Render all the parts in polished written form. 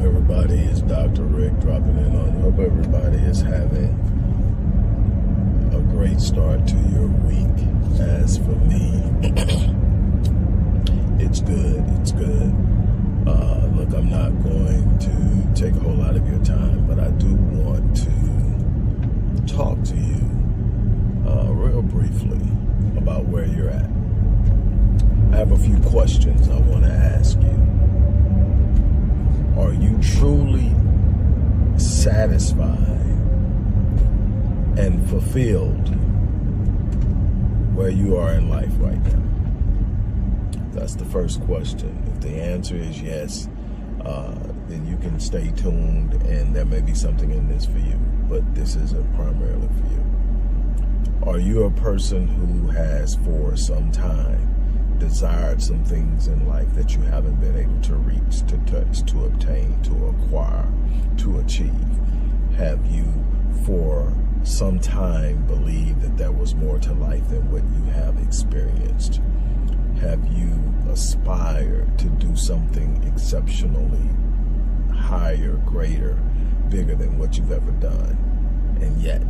everybody? It's Dr. Rick dropping in on you. Hope everybody is having a great start to your week. As for me, it's good. It's good. Look, I'm not going to take a whole lot of your time, but I do want to talk to you real briefly about where you're at. I have a few questions I want to ask you. Are you truly satisfied and fulfilled where you are in life right now? That's the first question. If the answer is yes, then you can stay tuned and there may be something in this for you, but this isn't primarily for you. Are you a person who has for some time desired some things in life that you haven't been able to reach, to touch, to obtain, to acquire, to achieve? Have you for some time believed that there was more to life than what you have experienced? Have you aspired to do something exceptionally higher, greater, bigger than what you've ever done, and yet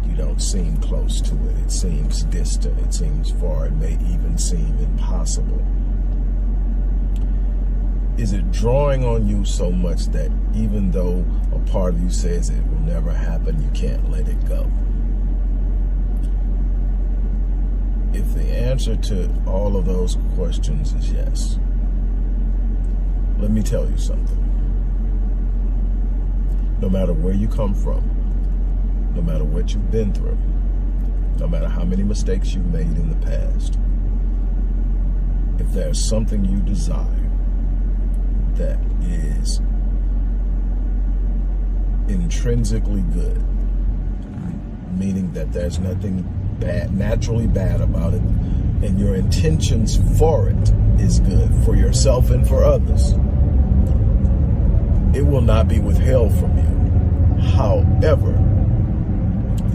you don't seem close to it? It seems distant, it seems far, it may even seem impossible. Is it drawing on you so much that even though a part of you says it will never happen, you can't let it go? If the answer to all of those questions is yes, let me tell you something. No matter where you come from, no matter what you've been through, no matter how many mistakes you've made in the past, if there's something you desire that is intrinsically good, meaning that there's nothing bad, naturally bad about it, and your intentions for it is good for yourself and for others, it will not be withheld from you. However,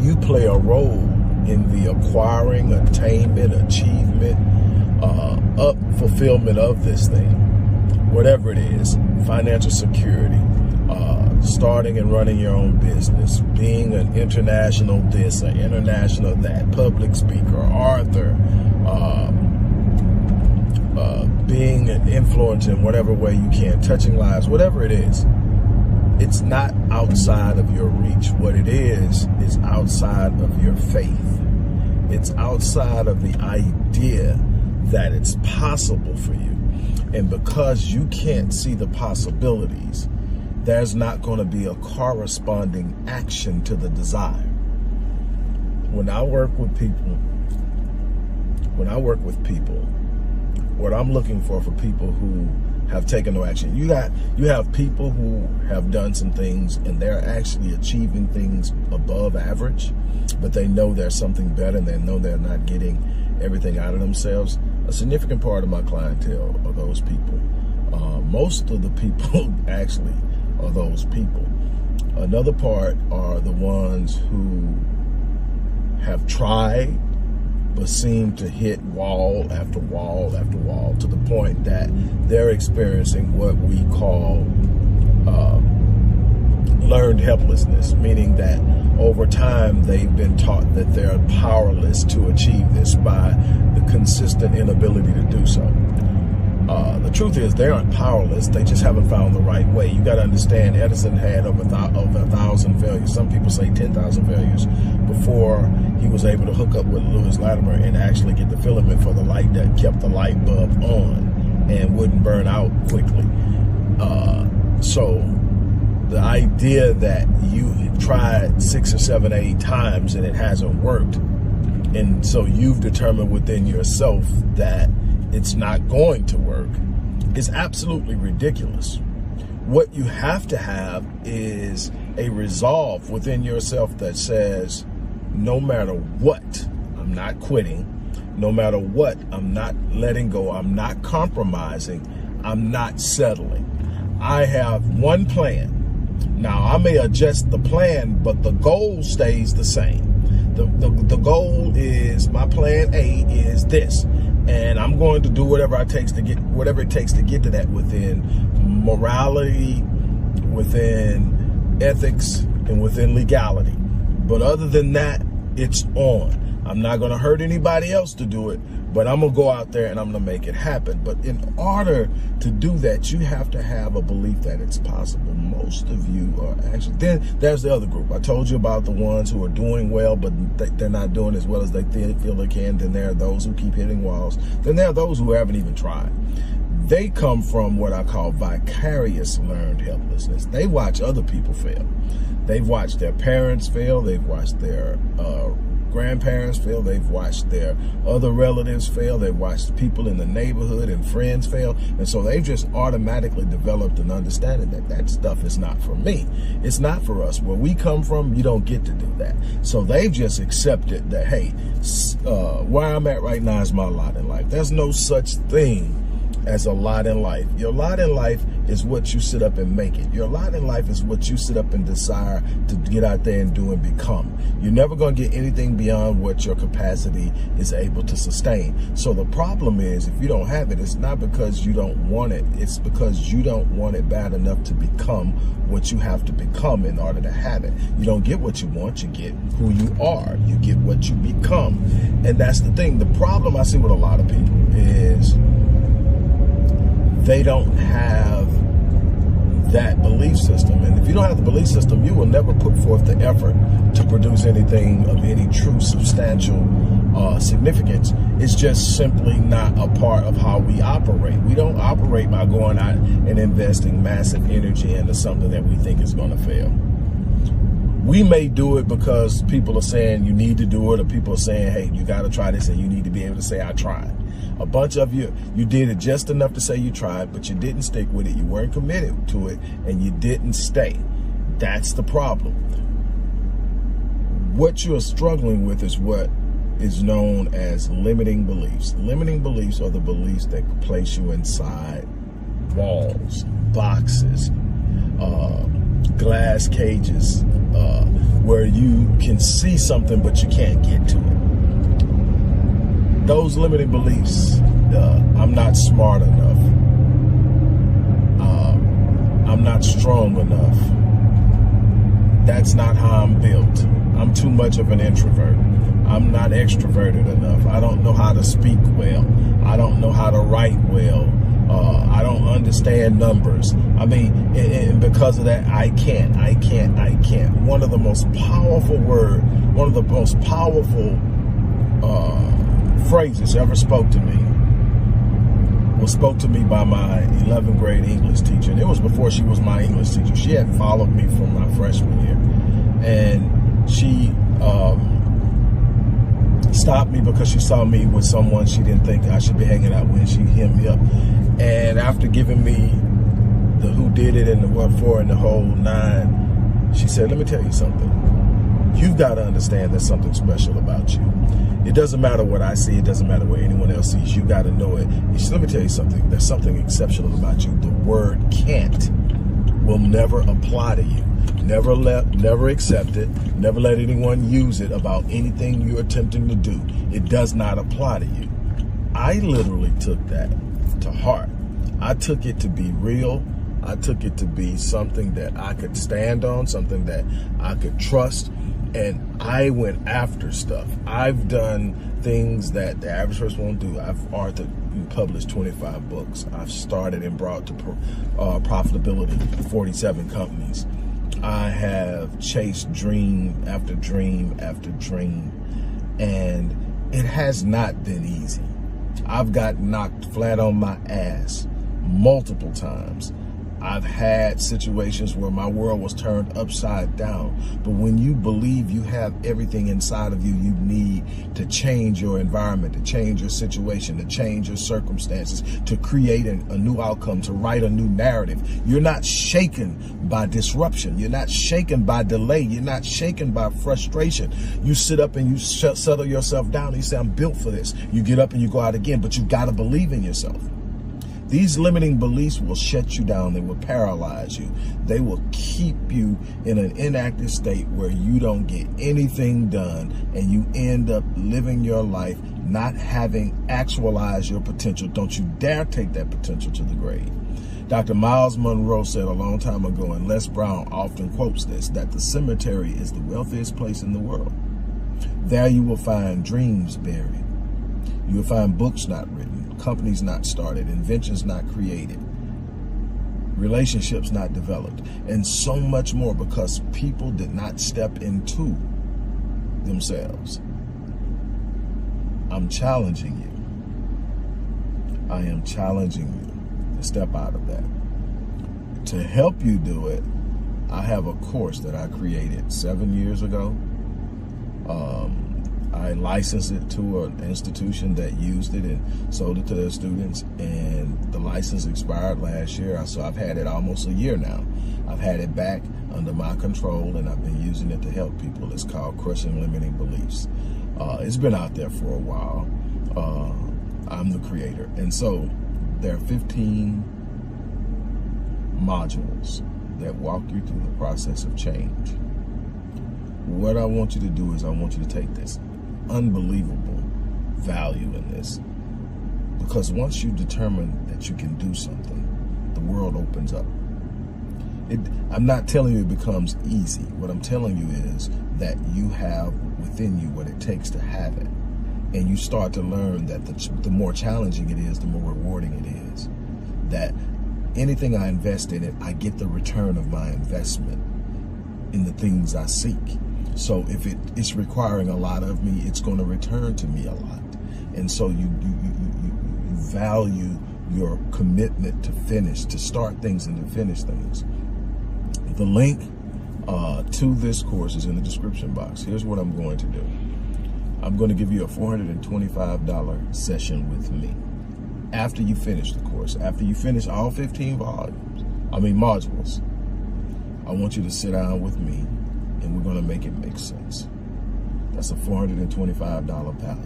you play a role in the acquiring, attainment, achievement, fulfillment of this thing, whatever it is: financial security, starting and running your own business, being an international this, an international that, public speaker, author, being an influencer in whatever way you can, touching lives, whatever it is. It's not outside of your reach. What it is outside of your faith. It's outside of the idea that it's possible for you. And because you can't see the possibilities, there's not going to be a corresponding action to the desire. When I work with people, what I'm looking for people who have taken no action. You have people who have done some things and they're actually achieving things above average, but they know there's something better and they know they're not getting everything out of themselves. A significant part of my clientele are those people. Most of the people actually are those people. Another part are the ones who have tried but seem to hit wall after wall after wall, to the point that they're experiencing what we call learned helplessness, meaning that over time they've been taught that they're powerless to achieve this by the consistent inability to do so. The truth is, they aren't powerless, they just haven't found the right way. You got to understand, Edison had over 1,000 failures. Some people say 10,000 failures before he was able to hook up with Lewis Latimer and actually get the filament for the light that kept the light bulb on and wouldn't burn out quickly. So the idea that you tried 6 or 7, 8 times and it hasn't worked, and so you've determined within yourself that it's not going to work, is absolutely ridiculous. What you have to have is a resolve within yourself that says, no matter what, I'm not quitting. No matter what, I'm not letting go. I'm not compromising. I'm not settling. I have one plan. Now, I may adjust the plan, but the goal stays the same. The goal is, my plan A is this, and I'm going to do whatever it takes to get to that within morality, within ethics, and within legality. But other than that, it's on. I'm not going to hurt anybody else to do it, but I'm going to go out there and I'm going to make it happen. But in order to do that, you have to have a belief that it's possible. Most of you are actually, then there's the other group. I told you about the ones who are doing well, but they're not doing as well as they feel they can. Then there are those who keep hitting walls. Then there are those who haven't even tried. They come from what I call vicarious learned helplessness. They watch other people fail. They've watched their parents fail. They've watched their grandparents fail. They've watched their other relatives fail. They've watched people in the neighborhood and friends fail. And so they've just automatically developed an understanding that that stuff is not for me. It's not for us. Where we come from, you don't get to do that. So they've just accepted that, hey, where I'm at right now is my lot in life. There's no such thing as a lot in life. Your lot in life is what you sit up and make it. Your lot in life is what you sit up and desire to get out there and do and become. You're never going to get anything beyond what your capacity is able to sustain. So the problem is, if you don't have it, it's not because you don't want it. It's because you don't want it bad enough to become what you have to become in order to have it. You don't get what you want, you get who you are. You get what you become. And that's the thing. The problem I see with a lot of people is they don't have that belief system. And if you don't have the belief system, you will never put forth the effort to produce anything of any true substantial significance. It's just simply not a part of how we operate. We don't operate by going out and investing massive energy into something that we think is going to fail. We may do it because people are saying you need to do it, or people are saying, hey, you got to try this, and you need to be able to say, I tried. A bunch of you did it just enough to say you tried, but you didn't stick with it. You weren't committed to it, and you didn't stay. That's the problem. What you're struggling with is what is known as limiting beliefs. Limiting beliefs are the beliefs that place you inside walls, boxes, glass cages, where you can see something but you can't get to it. Those limiting beliefs, I'm not smart enough, I'm not strong enough, that's not how I'm built, I'm too much of an introvert, I'm not extroverted enough, I don't know how to speak well, I don't know how to write well, I don't understand numbers. I mean, and because of that, I can't. One of the most powerful phrases ever spoke to me by my 11th grade English teacher. And it was before she was my English teacher. She had followed me from my freshman year. And she stopped me because she saw me with someone she didn't think I should be hanging out with. She hit me up. And after giving me the who did it and the what for and the whole nine, she said, let me tell you something. You've got to understand there's something special about you. It doesn't matter what I see. It doesn't matter what anyone else sees. You got to know it. Let me tell you something. There's something exceptional about you. The word can't will never apply to you. Never accept it. Never let anyone use it about anything you're attempting to do. It does not apply to you. I literally took that to heart. I took it to be real. I took it to be something that I could stand on, something that I could trust. And I went after stuff. I've done things that the average person won't do. I've authored and published 25 books. I've started and brought to profitability 47 companies. I have chased dream after dream after dream. And it has not been easy. I've got knocked flat on my ass multiple times. I've had situations where my world was turned upside down. But when you believe you have everything inside of you you need to change your environment, to change your situation, to change your circumstances, to create a new outcome, to write a new narrative, you're not shaken by disruption. You're not shaken by delay. You're not shaken by frustration. You sit up and you settle yourself down and you say, I'm built for this. You get up and you go out again, but you got to believe in yourself. These limiting beliefs will shut you down. They will paralyze you. They will keep you in an inactive state where you don't get anything done and you end up living your life not having actualized your potential. Don't you dare take that potential to the grave. Dr. Miles Monroe said a long time ago, and Les Brown often quotes this, that the cemetery is the wealthiest place in the world. There you will find dreams buried. You will find books not written, companies not started, inventions not created, relationships not developed, and so much more, because people did not step into themselves. I'm challenging you. I am challenging you to step out of that. To help you do it, I have a course that I created 7 years ago. I licensed it to an institution that used it and sold it to their students, and the license expired last year. So I've had it almost a year now. I've had it back under my control, and I've been using it to help people. It's called Crushing Limiting Beliefs. It's been out there for a while. I'm the creator. And so there are 15 modules that walk you through the process of change. What I want you to do is I want you to take this unbelievable value in this, because once you determine that you can do something, the world opens up. I'm not telling you it becomes easy. What I'm telling you is that you have within you what it takes to have it. And you start to learn that the more challenging it is, the more rewarding it is. That anything I invest in it, I get the return of my investment in the things I seek. So if it's requiring a lot of me, it's going to return to me a lot. And so you value your commitment to finish, to start things and to finish things. The link to this course is in the description box. Here's what I'm going to do. I'm going to give you a $425 session with me. After you finish the course, after you finish all 15 modules, I want you to sit down with me, and we're going to make it make sense. That's a $425 value.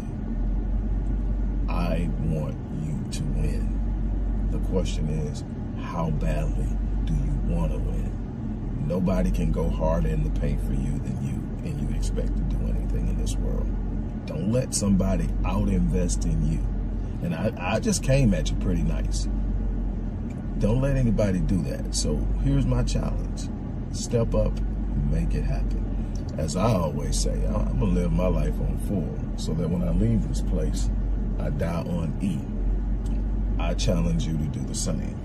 I want you to win. The question is, how badly do you want to win? Nobody can go harder in the paint for you than you, and you expect to do anything in this world. Don't let somebody out-invest in you. And I just came at you pretty nice. Don't let anybody do that. So here's my challenge. Step up, make it happen. As I always say, I'm gonna live my life on full, so that when I leave this place, I die on E. I challenge you to do the same.